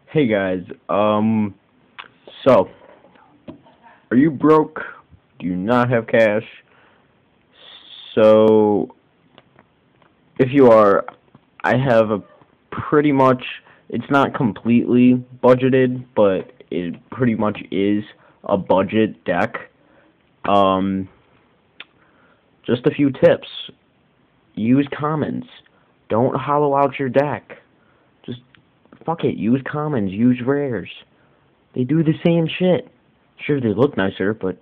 Hey guys, so, are you broke? Do you not have cash? So, if you are, I have a pretty much, it's not completely budgeted, but it pretty much is a budget deck. Um, just a few tips. Use commons. Don't hollow out your deck. Just, fuck it, use commons, use rares. They do the same shit. Sure, they look nicer, but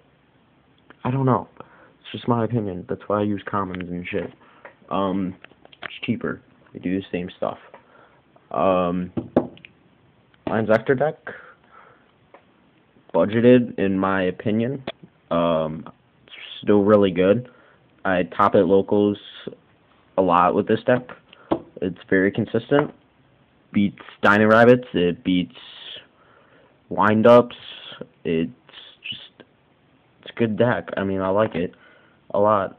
I don't know. It's just my opinion. That's why I use commons and shit. It's cheaper. They do the same stuff. Um, my inzektor deck, budgeted in my opinion. Still really good. I top it locals a lot with this deck. It's very consistent. Beats Dino Rabbits. It beats windups. It's just it's a good deck. I mean, I like it a lot.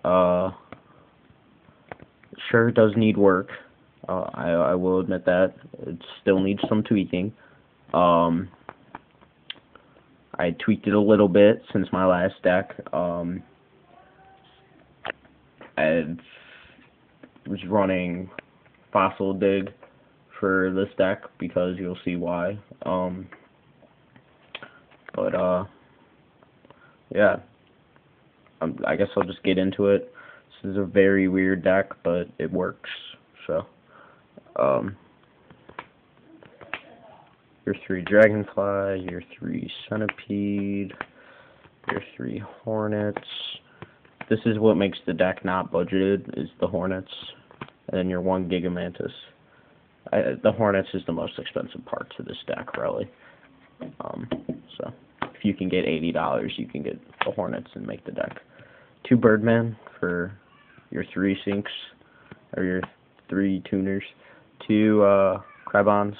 Sure, it does need work. I will admit that it still needs some tweaking. I tweaked it a little bit since my last deck. I was running Fossil Dig for this deck because you'll see why. But yeah, I guess I'll just get into it. This is a very weird deck, but it works. So, your 3 Dragonfly, your 3 Centipede, your 3 Hornets. This is what makes the deck not budgeted, is the Hornets, and then your 1 Gigamantis. The Hornets is the most expensive part to this deck, really. So, if you can get $80, you can get the Hornets and make the deck. 2 Birdman for your 3 sinks, or your 3 tuners. 2 Crybons.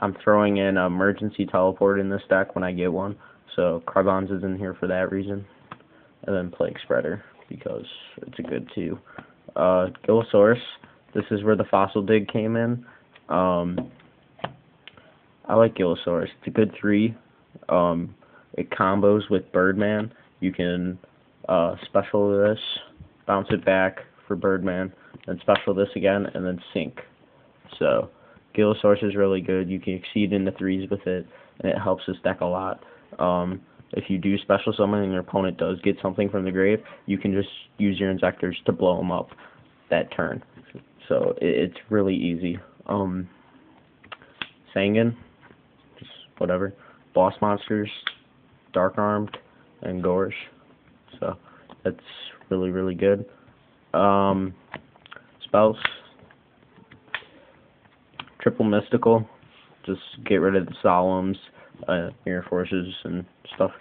I'm throwing in emergency teleport in this deck when I get one, so Crybons is in here for that reason. And then Plague Spreader, because it's a good 2. Gillosaurus. This is where the Fossil Dig came in. I like Gillosaurus. It's a good 3. It combos with Birdman. You can special this, bounce it back for Birdman, then special this again, and then sink. So, Gillosaurus is really good. You can exceed into 3s with it, and it helps this deck a lot. If you do special summon and your opponent does get something from the grave, you can just use your inzectors to blow them up that turn. So, it's really easy. Sangan, just whatever. Boss monsters, Dark Armed, and Gorge. So, that's really, really good. Spells. Triple Mystical. Just get rid of the Solemns, Mirror Forces, and stuff.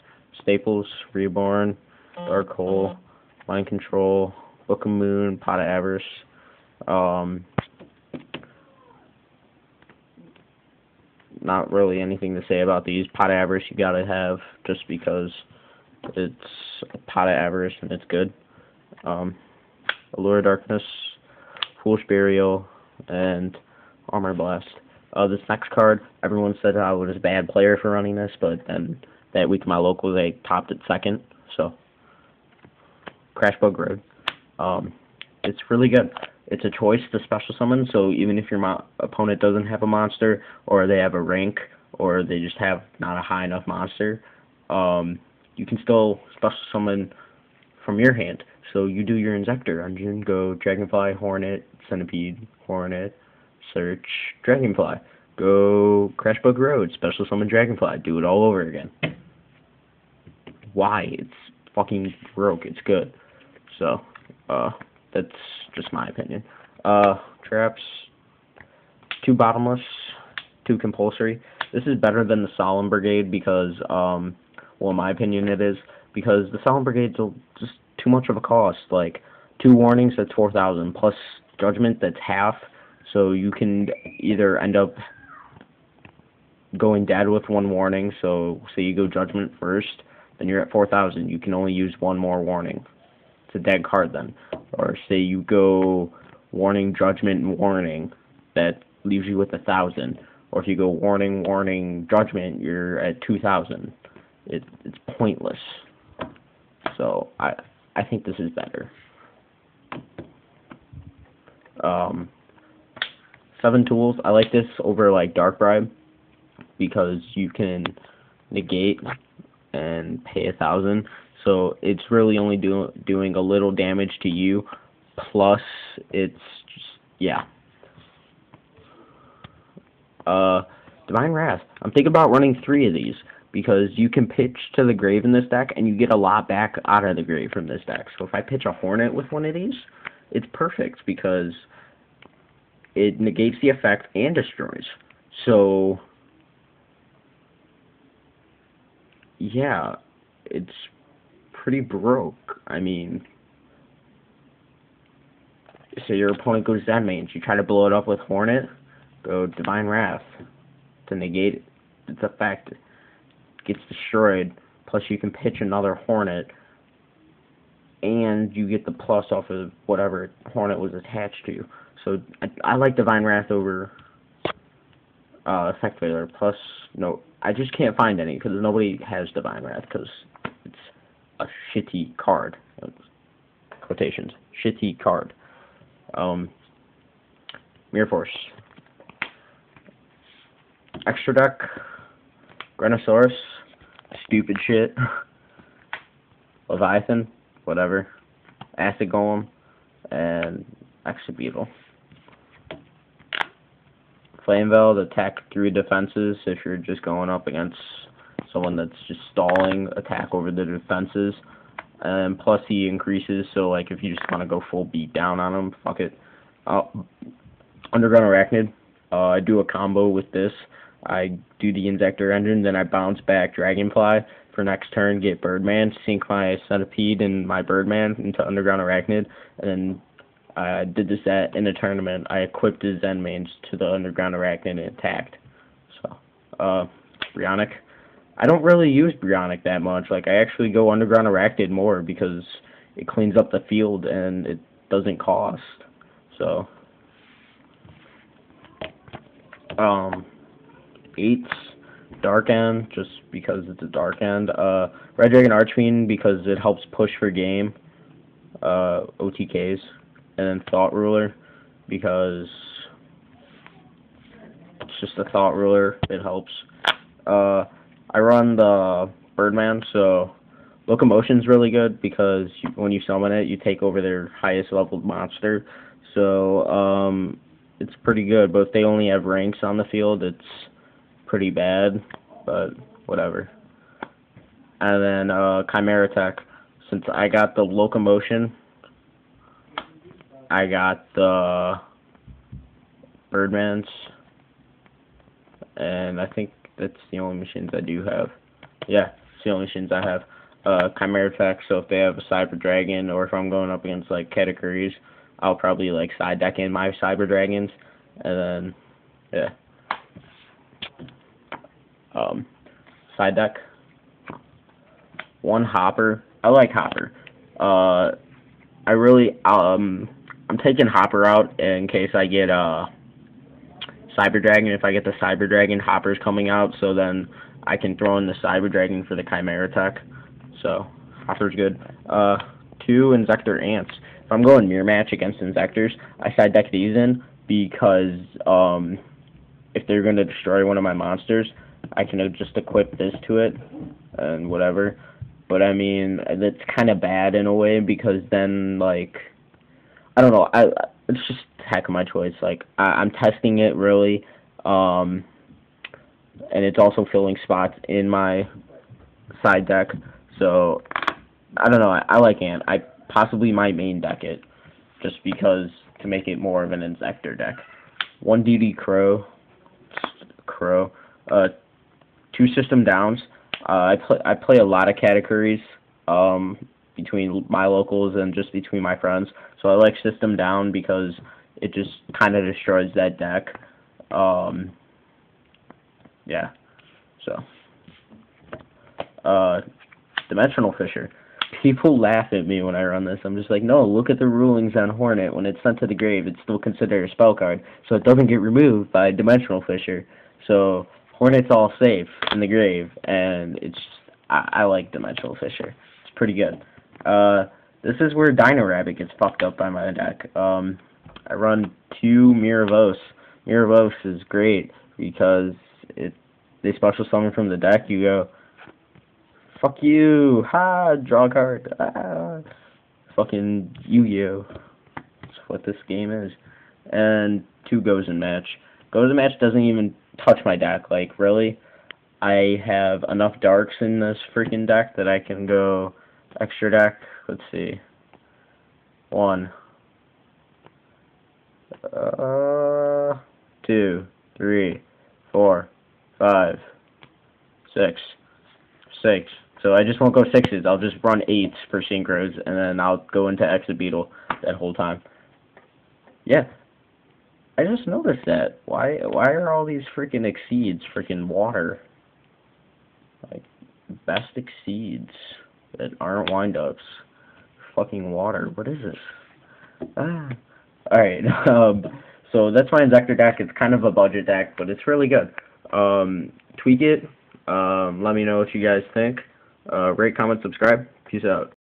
Staples, Reborn, Dark Hole, Mind Control, Book of Moon, Pot of Avarice. Not really anything to say about these. Pot of Avarice you gotta have just because it's a Pot of Avarice and it's good. Allure of Darkness, Foolish Burial, and Armor Blast. This next card, everyone said I was a bad player for running this, but then that week in my local they topped it second, so Crash Bug Road. It's really good. It's a choice to special summon, so even if your opponent doesn't have a monster, or they have a rank, or they just have not a high enough monster, you can still special summon from your hand. So you do your Inzektor engine, go Dragonfly, Hornet, Centipede, Hornet, search Dragonfly. Go Crash Bug Road, special summon Dragonfly, do it all over again. Why? It's fucking broke, it's good. So, that's just my opinion. Traps, 2 Bottomless, 2 Compulsory. This is better than the Solemn Brigade because, well, in my opinion it is, because the Solemn Brigade's just too much of a cost. Like, 2 warnings, that's 4,000, plus Judgment, that's half, so you can either end up going dead with 1 warning, so say you go Judgment first, then you're at 4,000, you can only use 1 more warning. It's a dead card then. Or say you go Warning, Judgment, and Warning, that leaves you with 1,000. Or if you go warning, warning, judgment, you're at 2,000. It's pointless. So I think this is better. 7 tools. I like this over like Dark Bribe because you can negate and pay 1,000. So it's really only doing a little damage to you. Plus, it's just, yeah. Divine Wrath. I'm thinking about running 3 of these because you can pitch to the grave in this deck and you get a lot back out of the grave from this deck. So if I pitch a Hornet with one of these, it's perfect because it negates the effect and destroys. So yeah, it's pretty broke. I mean, so your opponent goes Zen Mains, you try to blow it up with Hornet, go Divine Wrath to negate its effect. It gets destroyed, plus you can pitch another Hornet, and you get the plus off of whatever Hornet was attached to. So I like Divine Wrath over Effect Failure. Plus, no, I just can't find any because nobody has Divine Wrath because it's a shitty card. Quotations. Shitty card. Mirror Force. Extra deck. Grenosaurus. Stupid shit. Leviathan. Whatever. Acid Golem. And Extra Beetle. Flame Veil to attack through defenses if you're just going up against someone that's just stalling attack over the defenses. And plus he increases, so like if you just want to go full beat down on him, fuck it. Underground Arachnid. I do a combo with this. I do the Inzektor engine, then I bounce back Dragonfly for next turn, get Birdman, sink my Centipede and my Birdman into Underground Arachnid, and then I did this in a tournament. I equipped his Zen Mains to the Underground Arachnid and attacked. So, Brionic. I don't really use Brionic that much. Like, I actually go Underground Arachnid more because it cleans up the field and it doesn't cost. So, 8's Dark End, just because it's a Dark End. Red Dragon Archfiend, because it helps push for game. OTKs. And then Thought Ruler, because it's just a Thought Ruler. It helps. I run the Birdman, so Locomotion's really good because when you summon it, you take over their highest leveled monster. So it's pretty good, but if they only have ranks on the field, it's pretty bad, but whatever. And then Chimera Tech. Since I got the Locomotion, I got the Birdmans, and I think that's the only machines I do have. Yeah, it's the only machines I have. Chimera Tech, so if they have a Cyber Dragon, or if I'm going up against, like, categories, I'll probably, like, side deck in my Cyber Dragons, and then, yeah. Side deck. 1 Hopper. I like Hopper. I really, I'm taking Hopper out in case I get Cyber Dragon. If I get the Cyber Dragon, Hopper's coming out, so then I can throw in the Cyber Dragon for the Chimera Tech. So Hopper's good. 2 Inzektor Ants. If I'm going mirror match against Inzektors, I side deck these in because if they're going to destroy one of my monsters, I can just equip this to it and whatever. But I mean, that's kind of bad in a way because then, like, I don't know. It's just heck of my choice. Like, I'm testing it really, and it's also filling spots in my side deck. So I don't know. I like Ant. I possibly might main deck it just because to make it more of an Inzektor deck. 1 DD Crow. 2 System Downs. I play a lot of categories between my locals and just between my friends. So I like System Down because it just kind of destroys that deck. Yeah. So. Dimensional Fisher. People laugh at me when I run this. I'm just like, no, look at the rulings on Hornet. When it's sent to the grave, it's still considered a spell card, so it doesn't get removed by Dimensional Fisher. So Hornet's all safe in the grave, and it's I like Dimensional Fisher. It's pretty good. This is where Dino Rabbit gets fucked up by my deck. I run 2 Miravos. Miravos is great because they special summon from the deck. You go, fuck you, ha, draw a card, fucking Yu-Gi-Oh. That's what this game is. And 2 Goes in Match. Goes in Match doesn't even touch my deck. Like, really? I have enough darks in this freaking deck that I can go extra deck. Let's see. 1, 2, 3, 4, 5, 6. So I just won't go 6s. I'll just run 8s for synchros, and then I'll go into Exabeetle that whole time. Yeah. I just noticed that. Why are all these freaking exceeds freaking water? Like, best exceeds that aren't windups. Fucking water. What is this? Alright, so that's my inzektor deck. It's kind of a budget deck, but it's really good. Tweak it. Let me know what you guys think. Rate, comment, subscribe. Peace out.